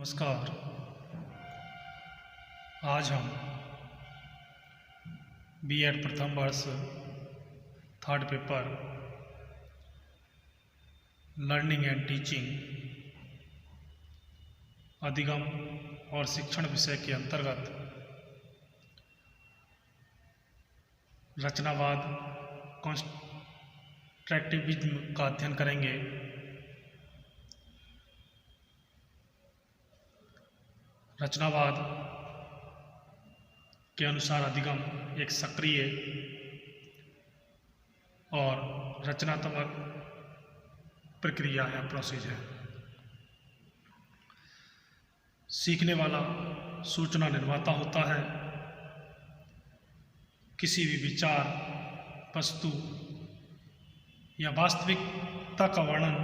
नमस्कार। आज हम बीएड प्रथम वर्ष third paper learning and teaching अधिगम और शिक्षण विषय के अंतर्गत रचनावाद कॉन्स्ट्रक्टिविज्म का अध्ययन करेंगे। रचनावाद के अनुसार अधिगम एक सक्रिय और रचनात्मक प्रक्रिया या प्रोसेस है। सीखने वाला सूचना निर्माता होता है। किसी भी विचार, वस्तु या वास्तविकता का वर्णन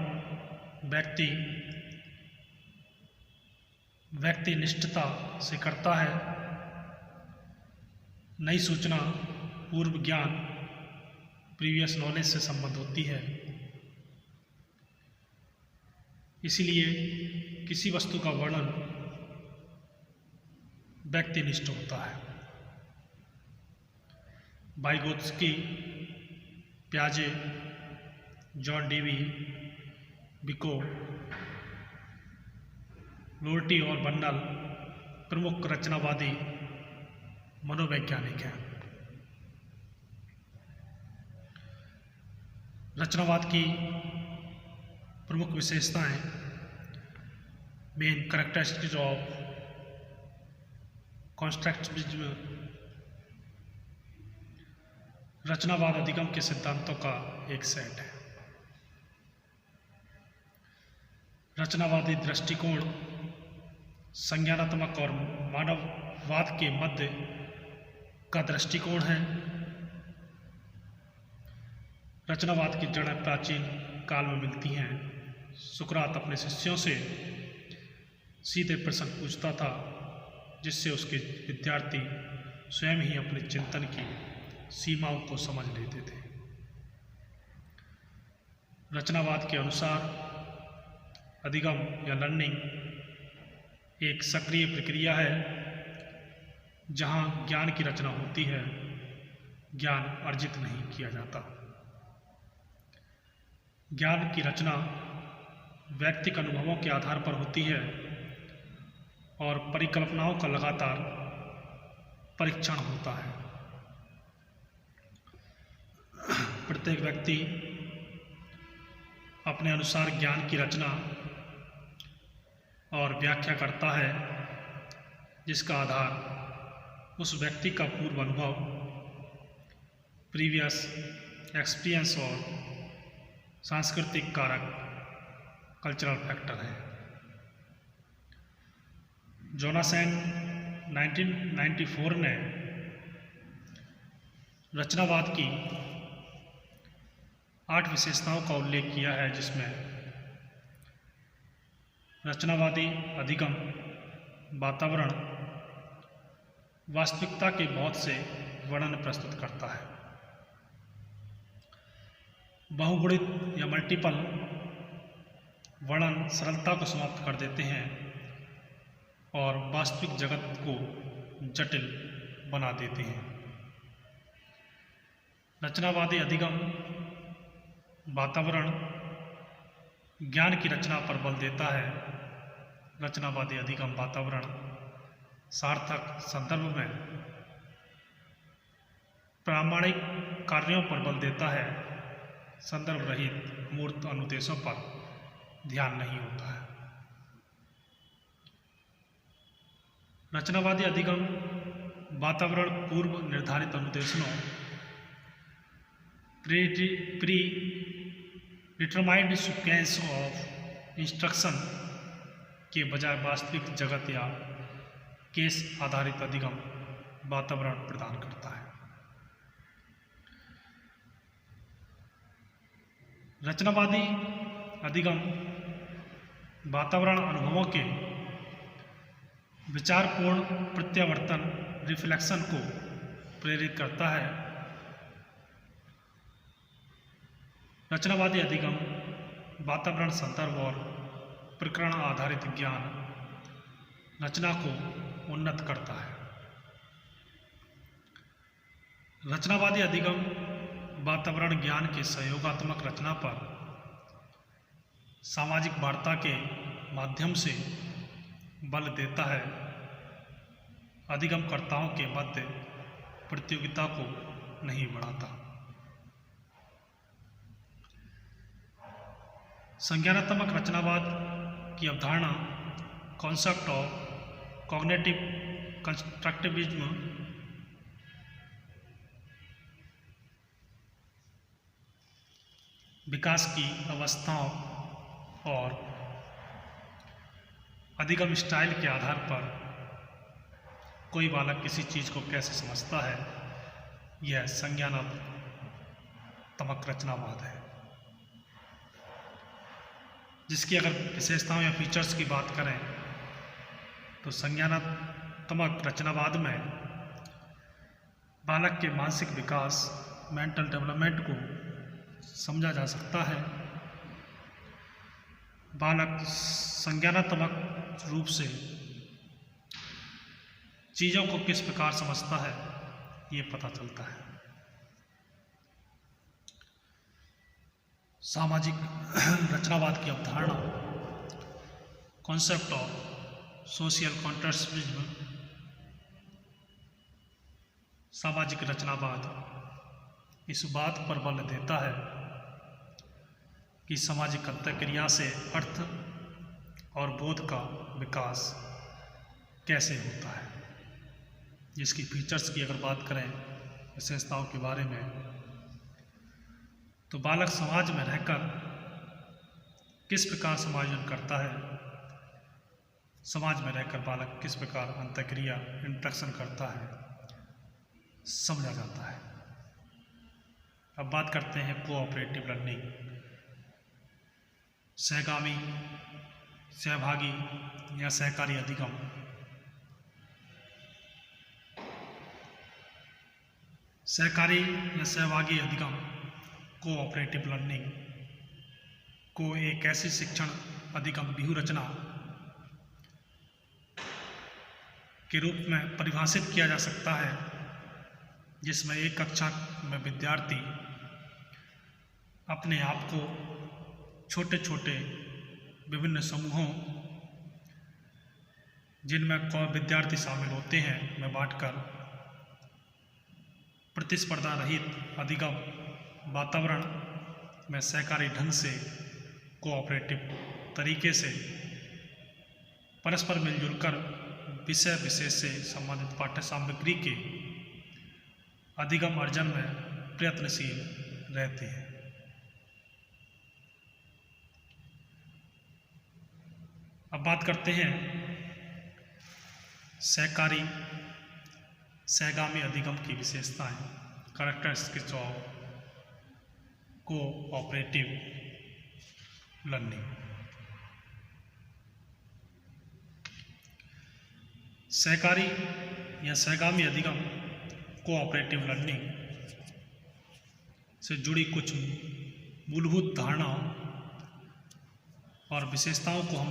व्यक्तिनिष्ठता से करता है। नई सूचना पूर्व ज्ञान प्रीवियस नॉलेज से संबद्ध होती है। इसलिए किसी वस्तु का वर्णन व्यक्तिनिष्ठ होता है। वाइगोत्स्की, प्याजे, जॉन डेवी, बिको, लोर्टी और बन्नल प्रमुख रचनावादी मनोवैज्ञानिक हैं। रचनावाद की प्रमुख विशेषताएं, मेन कैरेक्टरिस्टिक्स ऑफ कॉन्स्ट्रक्टिविज्म। रचनावाद अधिगम के सिद्धांतों का एक सेट है। रचनावादी दृष्टिकोण संज्ञानात्मक और मानववाद के मध्य का दृष्टिकोण है। रचनावाद की जड़ें प्राचीन काल में मिलती हैं। सुकरात अपने शिष्यों से सीधे प्रश्न पूछता था, जिससे उसके विद्यार्थी स्वयं ही अपने चिंतन की सीमाओं को समझ लेते थे। रचनावाद के अनुसार अधिगम या लर्निंग एक सक्रिय प्रक्रिया है, जहां ज्ञान की रचना होती है, ज्ञान अर्जित नहीं किया जाता। ज्ञान की रचना व्यक्तिगत अनुभवों के आधार पर होती है और परिकल्पनाओं का लगातार परीक्षण होता है। प्रत्येक व्यक्ति अपने अनुसार ज्ञान की रचना और व्याख्या करता है, जिसका आधार उस व्यक्ति का पूर्व अनुभव, प्रीवियस एक्सपीरियंस और सांस्कृतिक कारक, कल्चरल फैक्टर है। जोनासन 1994 ने रचनावाद की 8 विशेषताओं का उल्लेख किया है, जिसमें रचनावादी अधिगम वातावरण वास्तविकता के बहुत से वर्णन प्रस्तुत करता है। बहुगुणित या मल्टीपल वर्णन सरलता को समाप्त कर देते हैं और वास्तविक जगत को जटिल बना देते हैं। रचनावादी अधिगम वातावरण ज्ञान की रचना पर बल देता है। रचनावादी अधिगम वातावरण सार्थक संदर्भ में प्रामाणिक कार्यों पर बल देता है। संदर्भ रहित मूर्त अनुदेशों पर ध्यान नहीं होता है। रचनावादी अधिगम वातावरण पूर्व निर्धारित अनुदेशों predetermined sequence of instruction के बजाय वास्तविक जगत या केस आधारित अधिगम वातावरण प्रदान करता है। रचनावादी अधिगम वातावरण अनुभवों के विचारपूर्ण प्रत्यावर्तन रिफ्लेक्शन को प्रेरित करता है। रचनावादी अधिगम वातावरण, संदर्भ और प्रकरण आधारित ज्ञान रचना को उन्नत करता है। रचनावादी अधिगम वातावरण ज्ञान के सहयोगात्मक रचना पर सामाजिक वार्ता के माध्यम से बल देता है, अधिगमकर्ताओं के मध्य प्रतियोगिता को नहीं बढ़ाता। संज्ञानात्मक रचनावाद की अवधारणा कॉन्सेप्ट ऑफ कॉग्निटिव कंस्ट्रक्टिविज्म विकास की अवस्थाओं और अधिगम स्टाइल के आधार पर कोई बालक किसी चीज़ को कैसे समझता है, यह संज्ञानात्मक रचनावाद है, जिसकी अगर विशेषताओं या फीचर्स की बात करें तो संज्ञानात्मक रचनावाद में बालक के मानसिक विकास मेंटल डेवलपमेंट को समझा जा सकता है। बालक संज्ञानात्मक रूप से चीज़ों को किस प्रकार समझता है ये पता चलता है। सामाजिक रचनावाद की अवधारणा कॉन्सेप्ट ऑफ सोशल कॉन्ट्रैक्टिविज्म सामाजिक रचनावाद इस बात पर बल देता है कि सामाजिक अंतःक्रिया से अर्थ और बोध का विकास कैसे होता है। जिसकी फीचर्स की अगर बात करें विशेषताओं के बारे में, तो बालक समाज में रहकर किस प्रकार समायोजन करता है, समाज में रहकर बालक किस प्रकार अंतःक्रिया इंटरेक्शन करता है, समझा जाता है। अब बात करते हैं कोऑपरेटिव लर्निंग, सहगामी, सहभागी या सहकारी अधिगम। सहकारी या सहभागी अधिगम कोऑपरेटिव लर्निंग को एक ऐसी शिक्षण अधिगम व्यूह रचना के रूप में परिभाषित किया जा सकता है, जिसमें एक कक्षा में विद्यार्थी अपने आप को छोटे छोटे विभिन्न समूहों, जिनमें विद्यार्थी शामिल होते हैं, में बांटकर प्रतिस्पर्धा रहित अधिगम वातावरण में सहकारी ढंग से कोऑपरेटिव तरीके से परस्पर मिलजुल कर विषय विशेष से संबंधित पाठ्य सामग्री के अधिगम अर्जन में प्रयत्नशील रहते हैं। अब बात करते हैं सहकारी सहगामी अधिगम की विशेषताएं, कैरेक्टरिस्टिक्स ऑफ कोऑपरेटिव लर्निंग। सहकारी या सहगामी अधिगम कोऑपरेटिव लर्निंग से जुड़ी कुछ मूलभूत धारणाओं और विशेषताओं को हम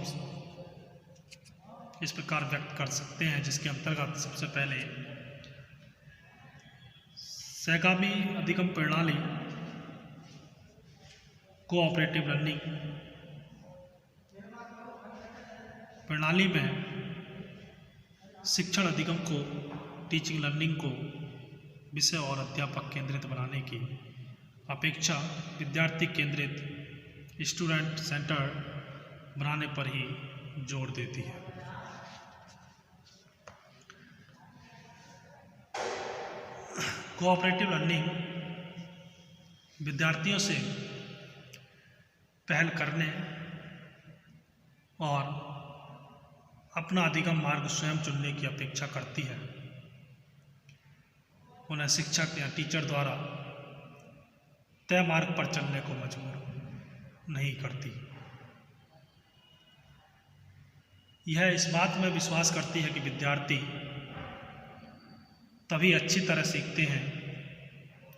इस प्रकार व्यक्त कर सकते हैं, जिसके अंतर्गत सबसे पहले सहगामी अधिगम प्रणाली कोऑपरेटिव लर्निंग प्रणाली में शिक्षण अधिगम को, टीचिंग लर्निंग को विषय और अध्यापक केंद्रित बनाने की अपेक्षा विद्यार्थी केंद्रित स्टूडेंट सेंटर बनाने पर ही जोर देती है। कोऑपरेटिव लर्निंग विद्यार्थियों से पहल करने और अपना अधिगम मार्ग स्वयं चुनने की अपेक्षा करती है। उन्हें शिक्षक या टीचर द्वारा तय मार्ग पर चलने को मजबूर नहीं करती। यह इस बात में विश्वास करती है कि विद्यार्थी तभी अच्छी तरह सीखते हैं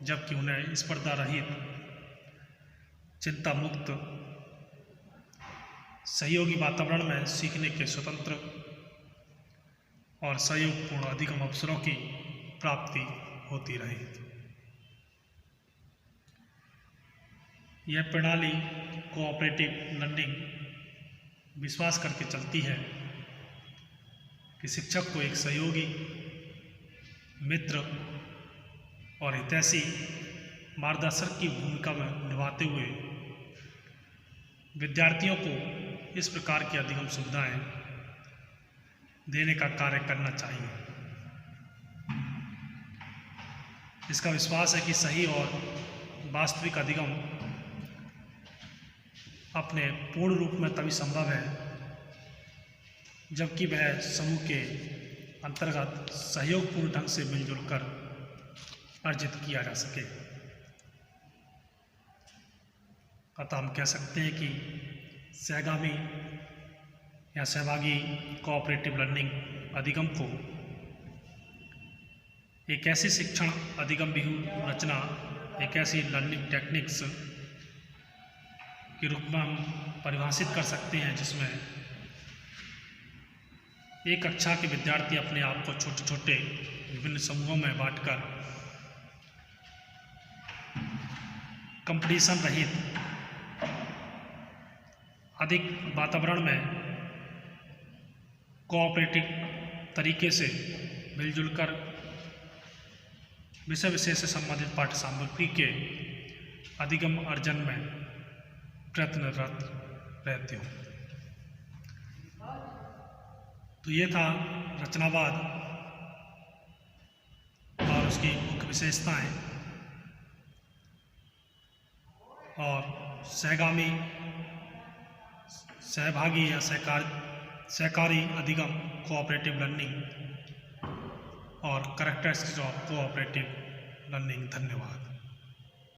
जबकि उन्हें स्पर्धा रहित, चिंता मुक्त, सहयोगी वातावरण में सीखने के स्वतंत्र और सहयोगपूर्ण अधिगम अवसरों की प्राप्ति होती रहे। यह प्रणाली कोऑपरेटिव लर्निंग विश्वास करके चलती है कि शिक्षक को एक सहयोगी, मित्र और हितैषी मार्गदर्शक की भूमिका में निभाते हुए विद्यार्थियों को इस प्रकार की अधिगम सुविधाएं देने का कार्य करना चाहिए। इसका विश्वास है कि सही और वास्तविक अधिगम अपने पूर्ण रूप में तभी संभव है जबकि वह समूह के अंतर्गत सहयोगपूर्ण ढंग से मिलजुल कर अर्जित किया जा सके। अतः हम कह सकते हैं कि सहगामी या सहभागी कोऑपरेटिव लर्निंग अधिगम को एक ऐसी शिक्षण अधिगम व्यूह रचना, एक ऐसी लर्निंग टेक्निक्स के रूप में हम परिभाषित कर सकते हैं जिसमें एक कक्षा के विद्यार्थी अपने आप को छोटे छोटे विभिन्न समूहों में बांटकर कंपटीशन रहित अधिक वातावरण में कोऑपरेटिव तरीके से मिलजुल कर विषय विषय से संबंधित पाठ्य सामग्री के अधिगम अर्जन में प्रयत्नरत रहते हो। तो ये था रचनावाद और उसकी मुख्य विशेषताएं और सहगामी, सहभागी या सहकारी अधिगम कोऑपरेटिव लर्निंग और कैरेक्टरिस्टिक्स ऑफ कोऑपरेटिव लर्निंग। धन्यवाद।